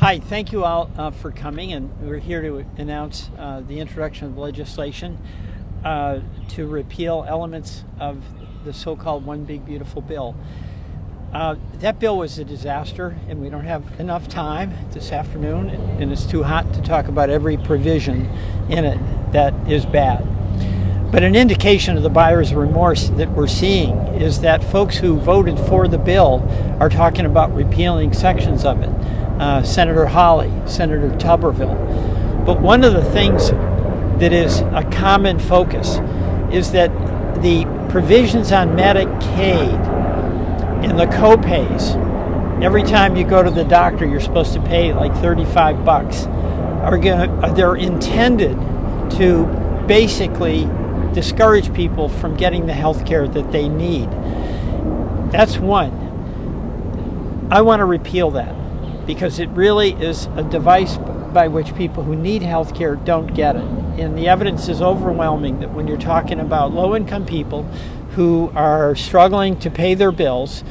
Hi, thank you all for coming, and we're here to announce the introduction of legislation to repeal elements of the so-called One Big Beautiful Bill. That bill was a disaster, and we don't have enough time this afternoon, and it's too hot to talk about every provision in it that is bad. But an indication of the buyer's remorse that we're seeing is that folks who voted for the bill are talking about repealing sections of it. Senator Hawley, Senator Tuberville. But one of the things that is a common focus is that the provisions on Medicaid and the co-pays, every time you go to the doctor you're supposed to pay like $35, they're intended to basically discourage people from getting the health care that they need. That's one. I want to repeal that, because it really is a device by which people who need health care don't get it. And the evidence is overwhelming that when you're talking about low-income people who are struggling to pay their bills,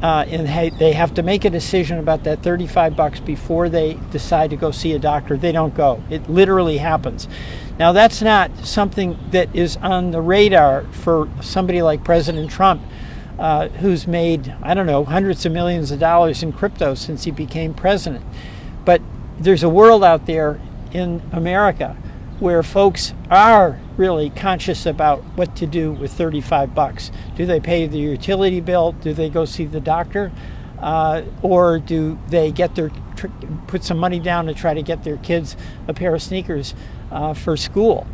and they have to make a decision about that $35 before they decide to go see a doctor, they don't go. It literally happens. Now, that's not something that is on the radar for somebody like President Trump, who's made, I don't know, hundreds of millions of dollars in crypto since he became president. But there's a world out there in America where folks are really conscious about what to do with $35. Do they pay the utility bill? Do they go see the doctor? Or do they put some money down to try to get their kids a pair of sneakers for school?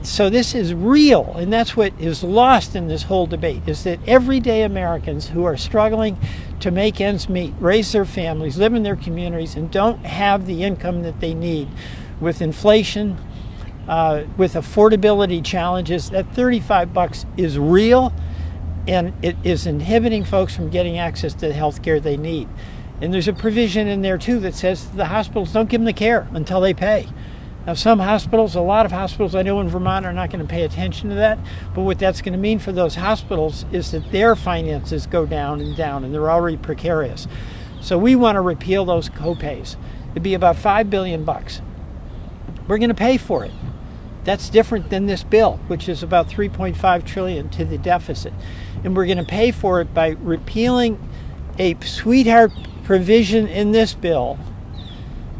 So this is real, and that's what is lost in this whole debate, is that everyday Americans who are struggling to make ends meet, raise their families, live in their communities, and don't have the income that they need with inflation, with affordability challenges, that $35 is real, and it is inhibiting folks from getting access to the health care they need. And there's a provision in there, too, that says the hospitals don't give them the care until they pay. Now, some hospitals, a lot of hospitals I know in Vermont, are not going to pay attention to that. But what that's going to mean for those hospitals is that their finances go down, and they're already precarious. So we want to repeal those co-pays. It'd be about $5 billion. We're going to pay for it. That's different than this bill, which is about $3.5 trillion to the deficit. And we're going to pay for it by repealing a sweetheart provision in this bill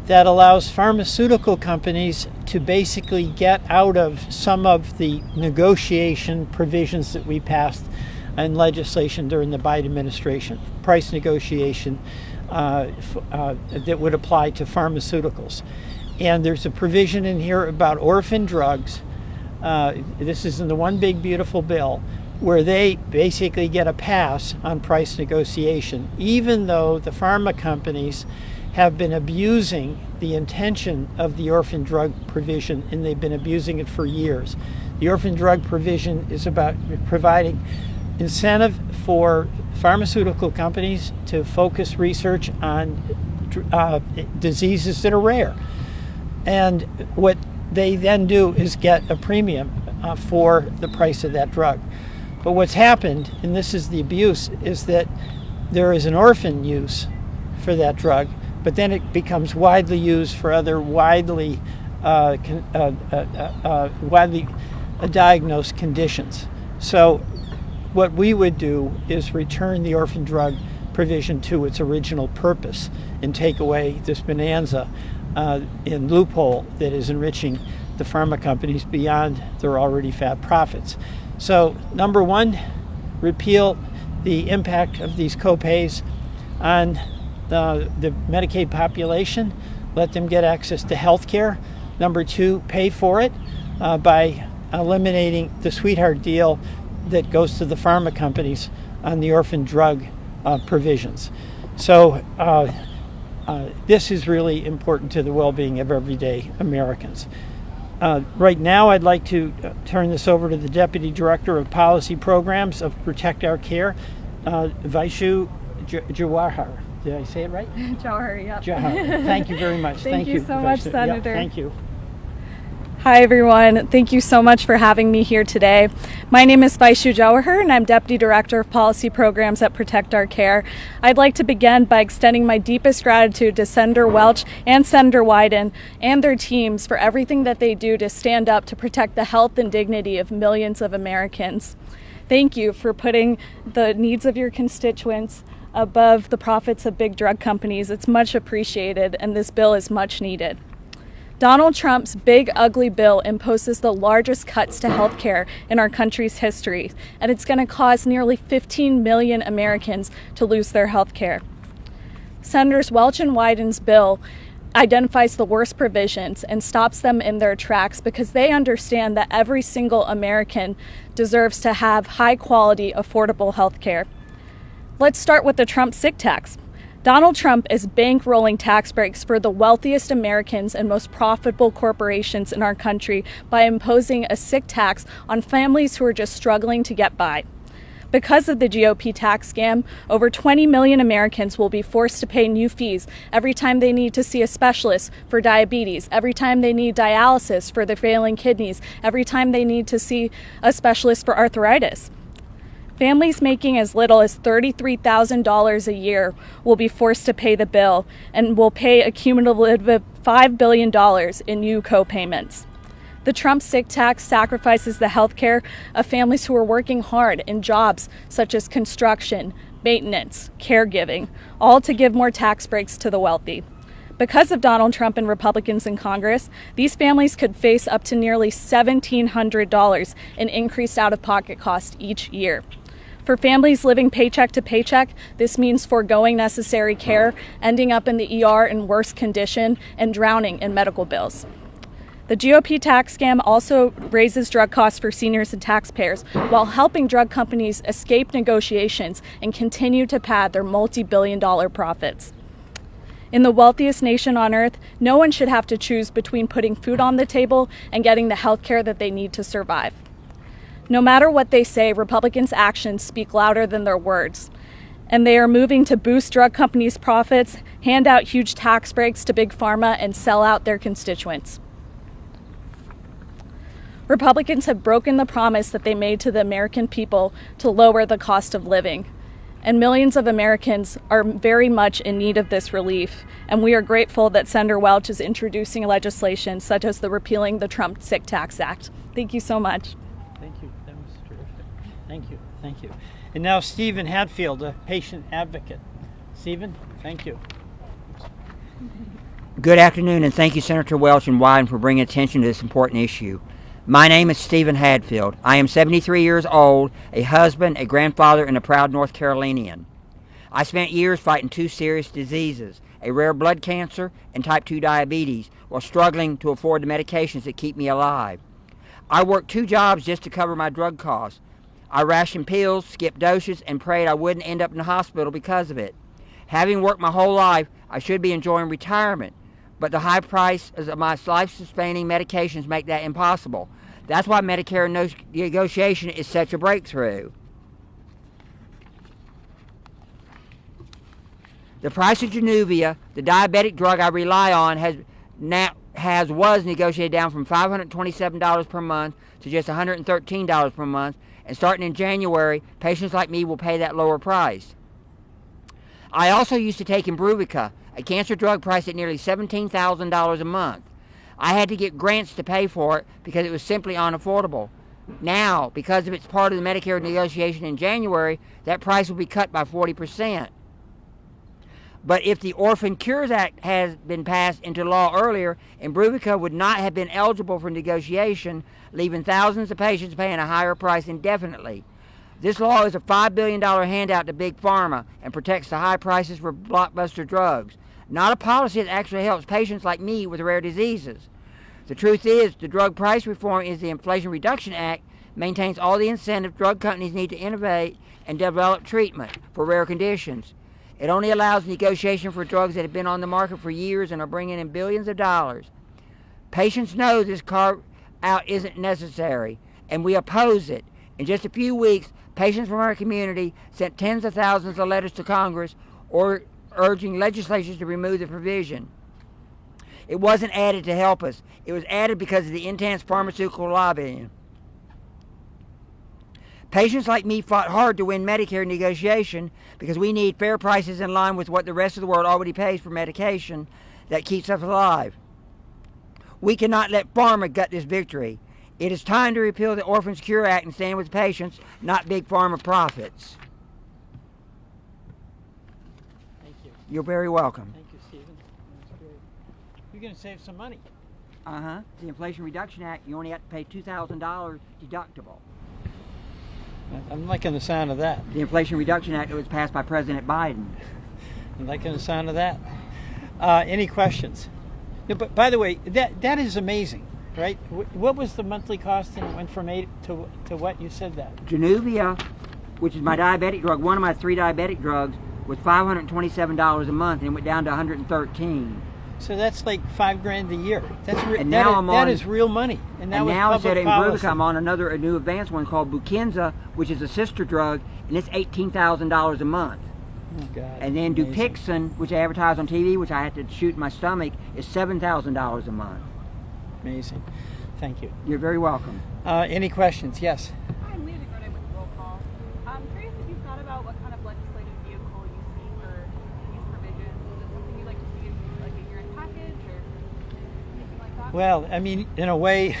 that allows pharmaceutical companies to basically get out of some of the negotiation provisions that we passed in legislation during the Biden administration, price negotiation that would apply to pharmaceuticals. And there's a provision in here about orphan drugs. This is in the One Big Beautiful Bill, where they basically get a pass on price negotiation, even though the pharma companies have been abusing the intention of the orphan drug provision, and they've been abusing it for years. The orphan drug provision is about providing incentive for pharmaceutical companies to focus research on diseases that are rare. And what they then do is get a premium for the price of that drug. But what's happened, and this is the abuse, is that there is an orphan use for that drug, but then it becomes widely used for other widely diagnosed conditions. So what we would do is return the orphan drug provision to its original purpose and take away this bonanza and loophole that is enriching the pharma companies beyond their already fat profits. So number one, repeal the impact of these co-pays on the Medicaid population, let them get access to health care. Number two, pay for it by eliminating the sweetheart deal that goes to the pharma companies on the orphan drug provisions. So this is really important to the well-being of everyday Americans. Right now, I'd like to turn this over to the Deputy Director of Policy Programs of Protect Our Care, Vaishu Jawahar. Did I say it right? Jawahar, yeah. Jawahar. Thank you very much. Thank you so much, Senator. Yeah, thank you. Hi everyone, thank you so much for having me here today. My name is Vaishu Jawahar and I'm Deputy Director of Policy Programs at Protect Our Care. I'd like to begin by extending my deepest gratitude to Senator Welch and Senator Wyden and their teams for everything that they do to stand up to protect the health and dignity of millions of Americans. Thank you for putting the needs of your constituents above the profits of big drug companies. It's much appreciated and this bill is much needed. Donald Trump's big, ugly bill imposes the largest cuts to health care in our country's history, and it's going to cause nearly 15 million Americans to lose their health care. Senators Welch and Wyden's bill identifies the worst provisions and stops them in their tracks because they understand that every single American deserves to have high-quality, affordable health care. Let's start with the Trump sick tax. Donald Trump is bankrolling tax breaks for the wealthiest Americans and most profitable corporations in our country by imposing a sick tax on families who are just struggling to get by. Because of the GOP tax scam, over 20 million Americans will be forced to pay new fees every time they need to see a specialist for diabetes, every time they need dialysis for their failing kidneys, every time they need to see a specialist for arthritis. Families making as little as $33,000 a year will be forced to pay the bill and will pay a cumulative $5 billion in new co-payments. The Trump sick tax sacrifices the health care of families who are working hard in jobs such as construction, maintenance, caregiving, all to give more tax breaks to the wealthy. Because of Donald Trump and Republicans in Congress, these families could face up to nearly $1,700 in increased out-of-pocket costs each year. For families living paycheck to paycheck, this means foregoing necessary care, ending up in the ER in worse condition, and drowning in medical bills. The GOP tax scam also raises drug costs for seniors and taxpayers while helping drug companies escape negotiations and continue to pad their multi-billion-dollar profits. In the wealthiest nation on earth, no one should have to choose between putting food on the table and getting the health care that they need to survive. No matter what they say, Republicans' actions speak louder than their words. And they are moving to boost drug companies' profits, hand out huge tax breaks to big pharma, and sell out their constituents. Republicans have broken the promise that they made to the American people to lower the cost of living. And millions of Americans are very much in need of this relief. And we are grateful that Senator Welch is introducing legislation such as the Repealing the Trump Sick Tax Act. Thank you so much. Thank you. That was terrific. Thank you. Thank you. And now Stephen Hatfield, a patient advocate. Stephen, thank you. Good afternoon, and thank you, Senator Welch and Wyden, for bringing attention to this important issue. My name is Stephen Hadfield. I am 73 years old, a husband, a grandfather, and a proud North Carolinian. I spent years fighting two serious diseases, a rare blood cancer and type 2 diabetes, while struggling to afford the medications that keep me alive. I worked 2 jobs just to cover my drug costs. I rationed pills, skipped doses, and prayed I wouldn't end up in the hospital because of it. Having worked my whole life, I should be enjoying retirement, but the high price of my life-sustaining medications make that impossible. That's why Medicare negotiation is such a breakthrough. The price of Januvia, the diabetic drug I rely on, was negotiated down from $527 per month to just $113 per month, and starting in January, patients like me will pay that lower price. I also used to take Imbruvica, a cancer drug priced at nearly $17,000 a month. I had to get grants to pay for it because it was simply unaffordable. Now, because it's part of the Medicare negotiation in January, that price will be cut by 40%. But if the Orphan Cures Act has been passed into law earlier, Imbruvica would not have been eligible for negotiation, leaving thousands of patients paying a higher price indefinitely. This law is a $5 billion handout to Big Pharma and protects the high prices for blockbuster drugs, not a policy that actually helps patients like me with rare diseases. The truth is, the drug price reform is the Inflation Reduction Act maintains all the incentive drug companies need to innovate and develop treatment for rare conditions. It only allows negotiation for drugs that have been on the market for years and are bringing in billions of dollars. Patients know this carve-out isn't necessary, and we oppose it. In just a few weeks, patients from our community sent tens of thousands of letters to Congress urging legislatures to remove the provision. It wasn't added to help us. It was added because of the intense pharmaceutical lobbying. Patients like me fought hard to win Medicare negotiation because we need fair prices in line with what the rest of the world already pays for medication that keeps us alive. We cannot let pharma gut this victory. It is time to repeal the Orphans Cure Act and stand with patients, not big pharma profits. Thank you. You're very welcome. Thank you, Stephen. That's great. You're going to save some money. The Inflation Reduction Act, you only have to pay $2,000 deductible. I'm liking the sound of that. The Inflation Reduction Act that was passed by President Biden. I'm liking the sound of that. Any questions? No, but by the way, that is amazing, right? What was the monthly cost, and it went from 8 to what? You said that. Januvia, which is my diabetic drug, one of my 3 diabetic drugs, was $527 a month, and it went down to $113. So that's like $5,000 a year. That is real money. And now instead of policy. Imbruvica, I'm on a new advanced one called Bukenza, which is a sister drug, and it's $18,000 a month. Oh God. And then amazing. Dupixent, which I advertise on TV, which I had to shoot in my stomach, is $7,000 a month. Amazing. Thank you. You're very welcome. Any questions? Yes. Hi, I'm Leah DeGroda with Roll Call. I'm curious if you've thought about what kind of legislative vehicle you see for these provisions. Is it something you'd like to see in like a year-end package or anything like that? Well, I mean, in a way,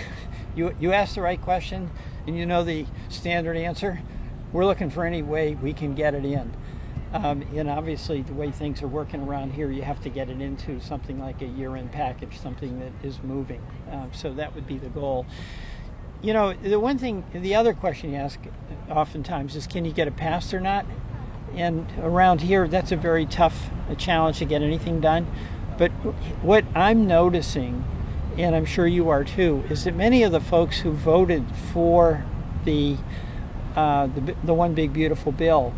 you asked the right question, and you know the standard answer. We're looking for any way we can get it in. And obviously, the way things are working around here, you have to get it into something like a year-end package, something that is moving. So that would be the goal. You know, the other question you ask oftentimes is, can you get it passed or not? And around here, that's a very tough challenge to get anything done. But what I'm noticing, and I'm sure you are too, is that many of the folks who voted for the One Big Beautiful Bill